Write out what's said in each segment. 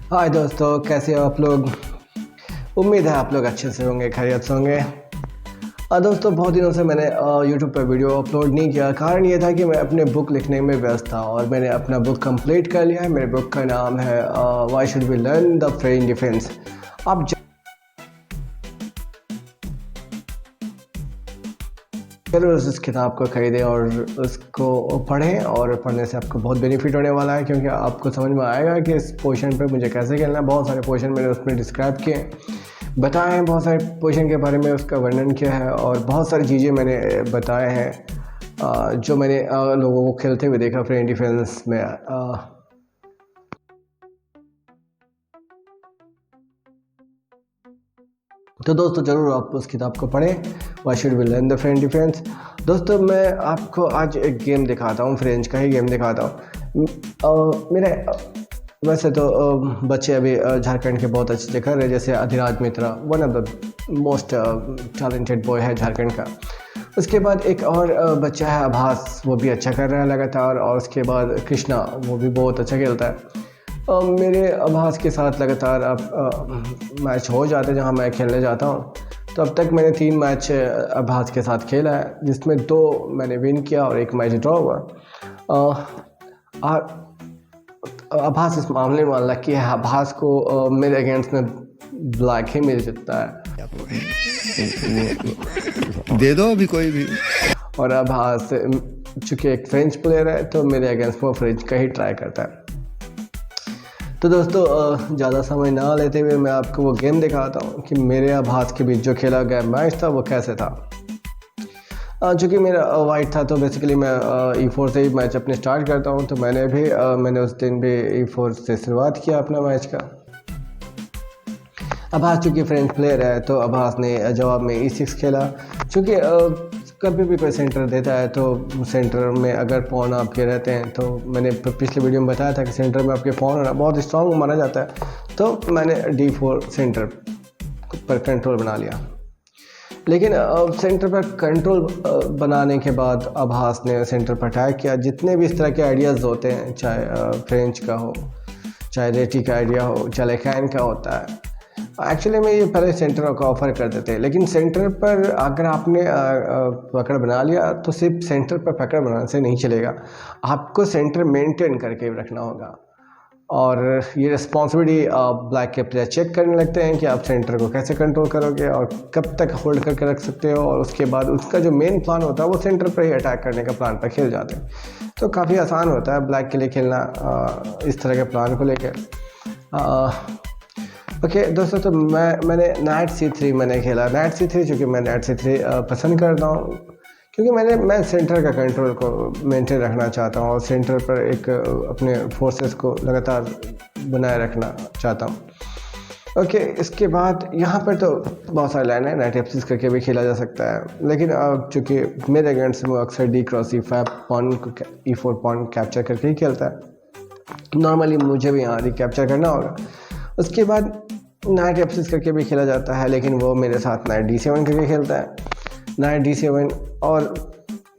हाय दोस्तों, कैसे हो आप लोग। उम्मीद है आप लोग अच्छे से होंगे, खैरियत से होंगे। दोस्तों, बहुत दिनों से मैंने यूट्यूब पर वीडियो अपलोड नहीं किया। कारण ये था कि मैं अपने बुक लिखने में व्यस्त था और मैंने अपना बुक कंप्लीट कर लिया है। मेरे बुक का नाम है why should we learn the French defence. आप ज़रूर उस किताब को ख़रीदें और उसको पढ़ें, और पढ़ने से आपको बहुत बेनिफिट होने वाला है, क्योंकि आपको समझ में आएगा कि इस पोजीशन पे मुझे कैसे खेलना है। बहुत सारे पोजीशन मैंने उसमें डिस्क्राइब किए, बताए हैं, बहुत सारे पोजीशन के बारे में उसका वर्णन किया है, और बहुत सारी चीज़ें मैंने बताए हैं जो मैंने लोगों को खेलते हुए देखा फ्रेंच डिफेंस में। तो दोस्तों, ज़रूर आप उस किताब को पढ़ें, why should we learn the French defence. दोस्तों, मैं आपको आज एक गेम दिखाता हूँ, फ्रेंच का ही गेम दिखाता हूँ। मेरे वैसे तो बच्चे अभी झारखंड के बहुत अच्छे कर रहे हैं, जैसे Adhiraj Mitra, one of the most talented boy है झारखंड का। उसके बाद एक और बच्चा है आभास, वो भी अच्छा कर रहा है लगातार। और उसके बाद कृष्णा, वो भी बहुत अच्छा खेलता है। मेरे आभास के साथ लगातार अब मैच हो जाते हैं जहाँ मैं खेलने जाता हूँ। तो अब तक मैंने 3 मैच आभास के साथ खेला है, जिसमें 2 मैंने विन किया और 1 मैच ड्रॉ हुआ। अ, आभास इस मामले में लकी है। आभास को मेरे अगेंस्ट में ब्लैक ही मिल सकता है। दे दो अभी कोई भी। और आभास चूँकि एक फ्रेंच प्लेयर है, तो मेरे अगेंस्ट वो फ्रेंच का ही ट्राई करता है। तो दोस्तों, ज़्यादा समय ना लेते हुए मैं आपको वो गेम दिखाता हूँ कि मेरे आभास के बीच जो खेला गया मैच था वो कैसे था। चूँकि मेरा वाइट था, तो बेसिकली मैं E4 से ही मैच अपने स्टार्ट करता हूँ। तो मैंने उस दिन भी E4 से शुरुआत किया अपना मैच का। आभास चूँकि फ्रेंच प्लेयर है, तो आभास ने जवाब में E6 खेला। चूँकि कभी भी कोई सेंटर देता है, तो सेंटर में अगर पॉन आपके रहते हैं, तो मैंने पिछले वीडियो में बताया था कि सेंटर में आपके पॉन होना बहुत स्ट्रॉन्ग माना जाता है। तो मैंने D4 सेंटर पर कंट्रोल बना लिया। लेकिन सेंटर पर कंट्रोल बनाने के बाद आभास ने सेंटर पर अटैक किया। जितने भी इस तरह के आइडियाज़ होते हैं, चाहे फ्रेंच का हो, चाहे रेटी का आइडिया हो, चाहे लेकैन का होता है, एक्चुअली में ये पहले सेंटर का ऑफ़र कर देते हैं। लेकिन सेंटर पर अगर आपने पकड़ बना लिया, तो सिर्फ सेंटर पर पकड़ बनाने से नहीं चलेगा, आपको सेंटर मेंटेन करके रखना होगा। और ये रिस्पॉन्सिबिलिटी ब्लैक के प्लेयर चेक करने लगते हैं कि आप सेंटर को कैसे कंट्रोल करोगे और कब तक होल्ड करके रख सकते हो। और उसके बाद उसका जो मेन प्लान होता है, वो सेंटर पर ही अटैक करने का प्लान पर खेल जाते हैं। तो काफ़ी आसान होता है ब्लैक के लिए खेलना इस तरह के प्लान को लेकर। ओके दोस्तों, तो मैंने नाइट C3 मैंने खेला। नाइट C3 चूँकि मैं नाइट C3 पसंद करता हूँ, क्योंकि मैं सेंटर का कंट्रोल को मेंटेन रखना चाहता हूँ और सेंटर पर एक अपने फोर्सेस को लगातार बनाए रखना चाहता हूँ। ओके, इसके बाद यहाँ पर तो बहुत सारे लाइन है, नाइट F6 करके भी खेला जा सकता है। लेकिन चूँकि मेरे अगेंस्ट में अक्सर D क्रॉस E5 पॉन को E4 पॉन कैप्चर करके ही खेलता है। नॉर्मली मुझे भी यहाँ कैप्चर करना होगा। उसके बाद नाइट F6 करके भी खेला जाता है, लेकिन वो मेरे साथ नाइट D7 करके खेलता है। नाइट D7, और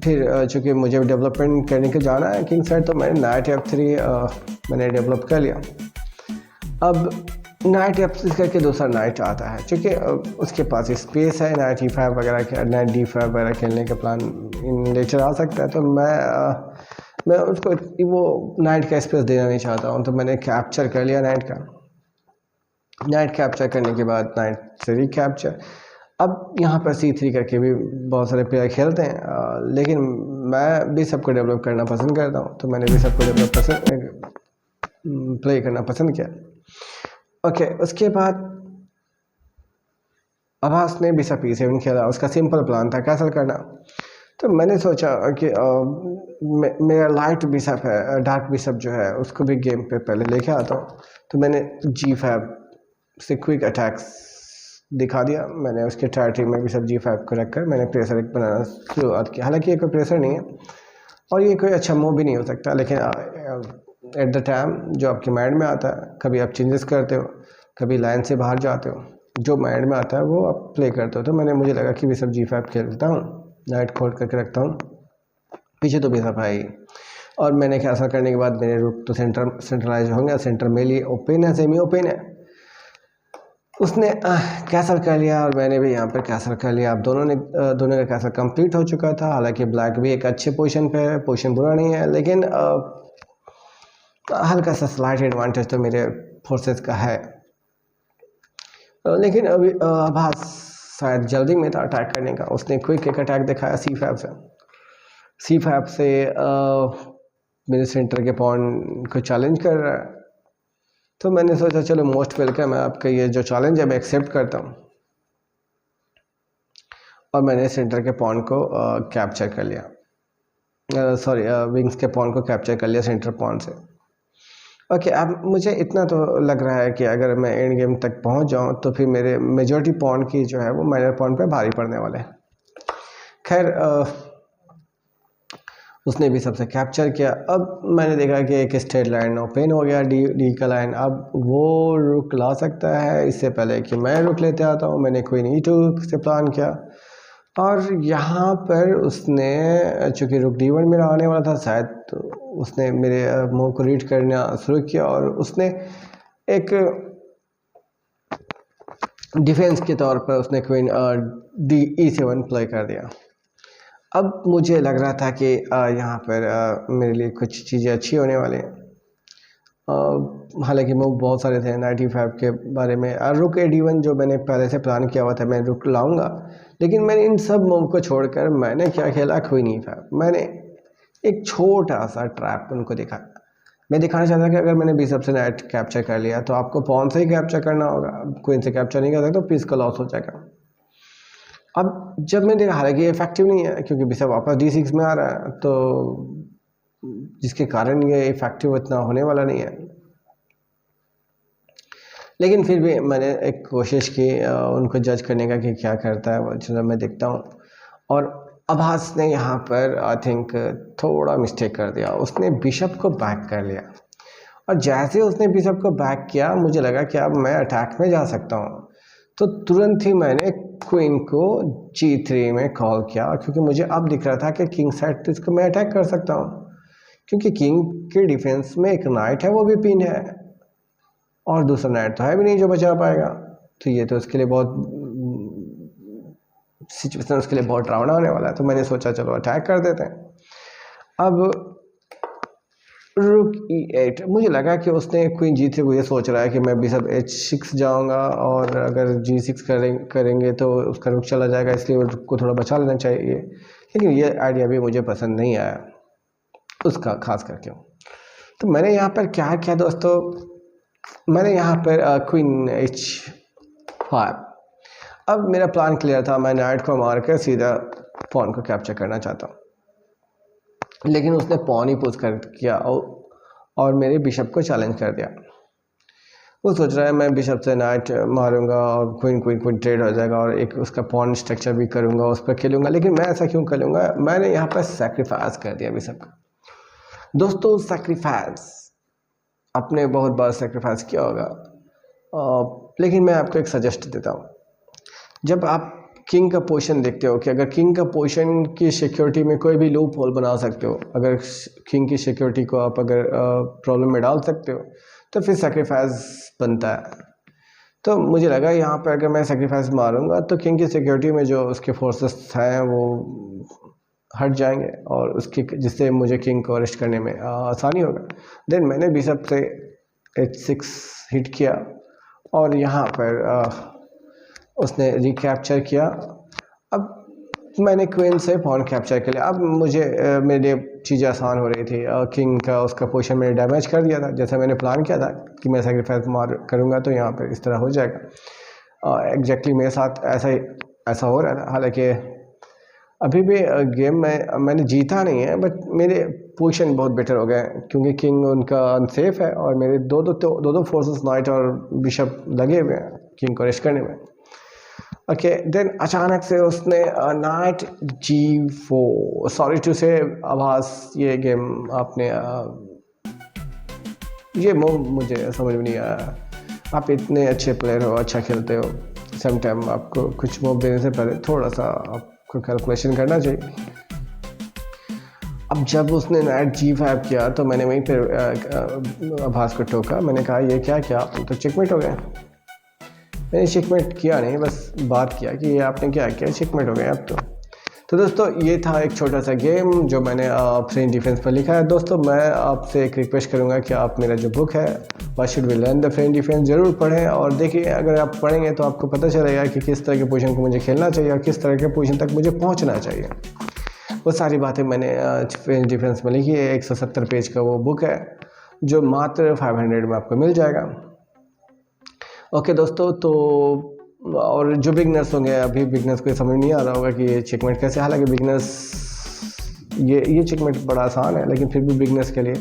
फिर चूँकि मुझे डेवलपमेंट करने के जाना है किंग साइड, तो मैंने नाइट F3 मैंने डेवलप कर लिया। अब नाइट F6 करके दूसरा नाइट आता है, चूँकि उसके पास स्पेस है नाइट E5 वगैरह, नाइट D5 वगैरह खेलने का प्लान इन लेटर आ सकता है। तो मैं उसको वो नाइट का स्पेस देना नहीं चाहता हूँ, तो मैंने कैप्चर कर लिया नाइट का। नाइट कैप्चर करने के बाद नाइट से रिकैप्चर। अब यहाँ पर C3 करके भी बहुत सारे प्लेयर खेलते हैं, लेकिन मैं भी सबको डेवलप करना पसंद करता हूँ, तो मैंने भी सबको डेवलप प्ले करना पसंद किया। ओके, उसके बाद आभास ने बिशप E7 खेला। उसका सिंपल प्लान था कैसल करना। तो मैंने सोचा कि मेरा लाइट बिशप है, डार्क बिशप जो है, उसको भी गेम पे पहले लेके आता हूँ। तो मैंने G5 से क्विक अटैक्स दिखा दिया। मैंने उसके ट्रायट्री में बिशप G5 को रखकर मैंने प्रेशर एक बनाना शुरुआत की। हालांकि ये कोई प्रेशर नहीं है और ये कोई अच्छा मूव भी नहीं हो सकता, लेकिन एट द टाइम जो आपके माइंड में आता है, कभी आप चेंजेस करते हो, कभी लाइन से बाहर जाते हो, जो माइंड में आता है वो आप प्ले करते हो। तो मुझे लगा कि बिशप G5 खेलता हूँ, नाइट खोल करके रखता हूँ, पीछे तो बिशप है ही। और मैंने कैसल करने के बाद मेरे रुक तो सेंट्रलाइज होंगे, सेंटर मेरे लिए ओपन है, सेमी ओपन है। उसने कैसल कर लिया और मैंने भी यहाँ पर कैसल कर लिया। अब दोनों का कैसल कंप्लीट हो चुका था। हालांकि ब्लैक भी एक अच्छे पोजीशन पे है, पोजीशन बुरा नहीं है, लेकिन हल्का सा स्लाइट एडवांटेज तो मेरे फोर्सेस का है। लेकिन अभी आभास शायद जल्दी में था अटैक करने का। उसने क्विक एक अटैक दिखाया C5 से मेरे सेंटर के पॉन को चैलेंज कर रहा है। तो मैंने सोचा चलो मोस्ट वेलकम है, आपका ये जो चैलेंज है मैं एक्सेप्ट करता हूँ। और मैंने सेंटर के पॉन को कैप्चर कर लिया, सॉरी विंग्स के पॉन को कैप्चर कर लिया सेंटर पॉन से। ओके, अब मुझे इतना तो लग रहा है कि अगर मैं एंड गेम तक पहुंच जाऊं तो फिर मेरे मेजॉरिटी पॉन की जो है वो माइनर पॉन पे भारी पड़ने वाले हैं। खैर उसने भी सबसे कैप्चर किया। अब मैंने देखा कि एक स्ट्रेट लाइन ओपन हो गया, डी का लाइन। अब वो रुक ला सकता है, इससे पहले कि मैं रुक लेते आता हूँ मैंने क्वीन E2 से प्लान किया। और यहाँ पर उसने चूँकि रुक D1 मेरा आने वाला था शायद, तो उसने मेरे मूव को रीड करना शुरू किया और उसने एक डिफेंस के तौर पर उसने क्वीन E7 प्ले कर दिया। अब मुझे लग रहा था कि यहाँ पर मेरे लिए कुछ चीज़ें अच्छी होने वाली हैं। हालांकि मूव बहुत सारे थे 95 के बारे में। रुक D1 जो मैंने पहले से प्लान किया हुआ था मैं रुक लाऊंगा, लेकिन मैंने इन सब मूव को छोड़कर मैंने क्या खेला, क्वीन E5। मैंने एक छोटा सा ट्रैप उनको दिखाया। मैं दिखाना चाहता कि अगर मैंने बिशप से नाइट कैप्चर कर लिया तो आपको पॉन से ही कैप्चर करना होगा, क्वीन से कैप्चर नहीं कर सकते तो पीस का लॉस हो जाएगा। अब जब मैंने देखा हालांकि ये इफेक्टिव नहीं है क्योंकि बिशप वापस D6 में आ रहा है, तो जिसके कारण ये इफेक्टिव इतना होने वाला नहीं है। लेकिन फिर भी मैंने एक कोशिश की उनको जज करने का कि क्या करता है वो, चलो मैं देखता हूँ। और आभास ने यहाँ पर आई थिंक थोड़ा मिस्टेक कर दिया। उसने बिशप को बैक कर लिया और जैसे उसने बिशप को बैक किया मुझे लगा कि अब मैं अटैक में जा सकता हूँ, तो तुरंत ही मैंने क्वीन को G3 में कॉल किया क्योंकि मुझे अब दिख रहा था कि किंग साइड तो इसको मैं अटैक कर सकता हूँ क्योंकि किंग के डिफेंस में एक नाइट है वो भी पिन है और दूसरा नाइट तो है भी नहीं जो बचा पाएगा। तो ये तो उसके लिए बहुत सिचुएशन उसके लिए बहुत डरावना होने वाला है। तो मैंने सोचा चलो अटैक कर देते हैं। अब रुक E8, मुझे लगा कि उसने क्वीन G3 को ये सोच रहा है कि मैं बिशप H6 जाऊंगा और अगर G6 करेंगे तो उसका रुक चला जाएगा, इसलिए रुक को थोड़ा बचा लेना चाहिए। लेकिन ये आइडिया भी मुझे पसंद नहीं आया उसका, खास करके। तो मैंने यहाँ पर क्या किया दोस्तों, मैंने यहाँ पर क्वीन H5। अब मेरा प्लान क्लियर था, मैं नाइट को मार कर सीधा पॉन को कैप्चर करना चाहता हूँ, लेकिन उसने पॉन ही पुश कर किया और मेरे बिशप को चैलेंज कर दिया। वो सोच रहा है मैं बिशप से नाइट मारूंगा और क्वीन ट्रेड हो जाएगा और एक उसका पॉन स्ट्रक्चर भी करूंगा, उस पर खेलूंगा। लेकिन मैं ऐसा क्यों करूंगा, मैंने यहाँ पर सेक्रीफाइस कर दिया बिशप का। दोस्तों सेक्रीफाइस आपने बहुत बार सेक्रीफाइस किया होगा, लेकिन मैं आपको एक सजेस्ट देता हूँ। जब आप किंग का पोजीशन देखते हो कि अगर किंग का पोजीशन की सिक्योरिटी में कोई भी लूप होल बना सकते हो, अगर किंग की सिक्योरिटी को आप अगर प्रॉब्लम में डाल सकते हो तो फिर सेक्रीफाइस बनता है। तो मुझे लगा यहाँ पर अगर मैं सेक्रीफाइस मारूंगा तो किंग की सिक्योरिटी में जो उसके फोर्सेस हैं वो हट जाएंगे और उसके जिससे मुझे किंग को अरेस्ट करने में आसानी होगा। देन मैंने बिशप से H6 हिट किया और यहाँ पर उसने रिकैप्चर किया। अब मैंने क्वीन से पॉन कैप्चर कर लिया। अब मुझे मेरे लिए चीज़ें आसान हो रही थी। किंग का उसका पोजीशन मैंने डैमेज कर दिया था, जैसा मैंने प्लान किया था कि मैं सेक्रीफाइस मार करूँगा तो यहाँ पर इस तरह हो जाएगा। एग्जैक्टली मेरे साथ ऐसा हो रहा था। हालांकि अभी भी गेम में मैंने जीता नहीं है, बट मेरे पोजीशन बहुत बेटर हो गए क्योंकि किंग उनका अनसेफ है और मेरे दो फोर्सेस नाइट और बिशप लगे हुए हैं किंग को अरेस्ट करने में। ओके, देन अचानक से उसने नाइट G4, सॉरी टू से आभास, ये गेम आपने ये मूव मुझे समझ में नहीं आया। आप इतने अच्छे प्लेयर हो, अच्छा खेलते हो, सम टाइम आपको कुछ मूव देने से पहले थोड़ा सा आपको कैलकुलेशन करना चाहिए। अब जब उसने नाइट G5 किया तो मैंने वहीं पर आभास को टोका। मैंने कहा ये क्या किया आपने, तो चेकमेट हो गया। मैंने चेकमेट किया नहीं, बस बात किया कि ये आपने क्या किया, चेकमेट हो गया अब तो दोस्तों ये था एक छोटा सा गेम जो मैंने फ्रेंच डिफेंस पर लिखा है। दोस्तों मैं आपसे एक रिक्वेस्ट करूंगा कि आप मेरा जो बुक है why should we learn the French defence ज़रूर पढ़ें, और देखिए अगर आप पढ़ेंगे तो आपको पता चलेगा कि किस तरह के पोजीशन को मुझे खेलना चाहिए और किस तरह के पोजीशन तक मुझे पहुंचना चाहिए। वो सारी बातें मैंने फ्रेंच डिफेंस में लिखी है। 170 पेज का वो बुक है जो मात्र 500 में आपको मिल जाएगा। ओके दोस्तों, तो और जो बिगनर्स होंगे, अभी बिगनर्स को समझ नहीं आ रहा होगा कि ये चेकमेट कैसे, हालांकि बिगनर्स ये चेकमेट बड़ा आसान है, लेकिन फिर भी बिगनर्स के लिए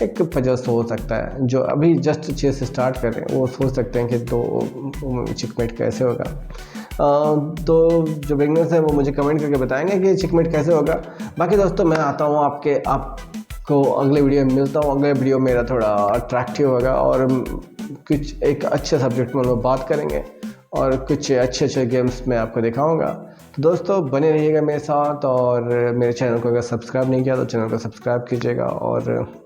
एक पजल्स हो सकता है। जो अभी जस्ट चेस से स्टार्ट कर रहे हैं वो सोच सकते हैं कि तो चेकमेट कैसे होगा। तो जो बिगनर्स हैं वो मुझे कमेंट करके बताएंगे कि चेकमेट कैसे होगा। बाकी दोस्तों मैं आता हूँ आपको अगले वीडियो में मिलता हूँ। अगले वीडियो मेरा थोड़ा अट्रैक्टिव होगा और कुछ एक अच्छे सब्जेक्ट में हम लोग बात करेंगे और कुछ अच्छे गेम्स मैं आपको दिखाऊंगा। तो दोस्तों बने रहिएगा मेरे साथ, और मेरे चैनल को अगर सब्सक्राइब नहीं किया तो चैनल को सब्सक्राइब कीजिएगा और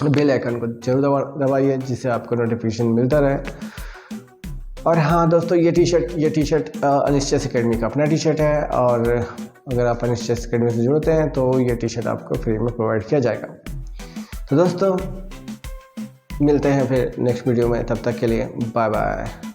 बेल आइकन को जरूर दबाइए जिससे आपको नोटिफिकेशन मिलता रहे। और हाँ दोस्तों, ये टी शर्ट अनिश्चित एकेडमी का अपना टी शर्ट है, और अगर आप अनिश्चित एकेडमी से जुड़ते हैं तो ये टी शर्ट आपको फ्री में प्रोवाइड किया जाएगा। तो दोस्तों मिलते हैं फिर नेक्स्ट वीडियो में, तब तक के लिए बाय बाय।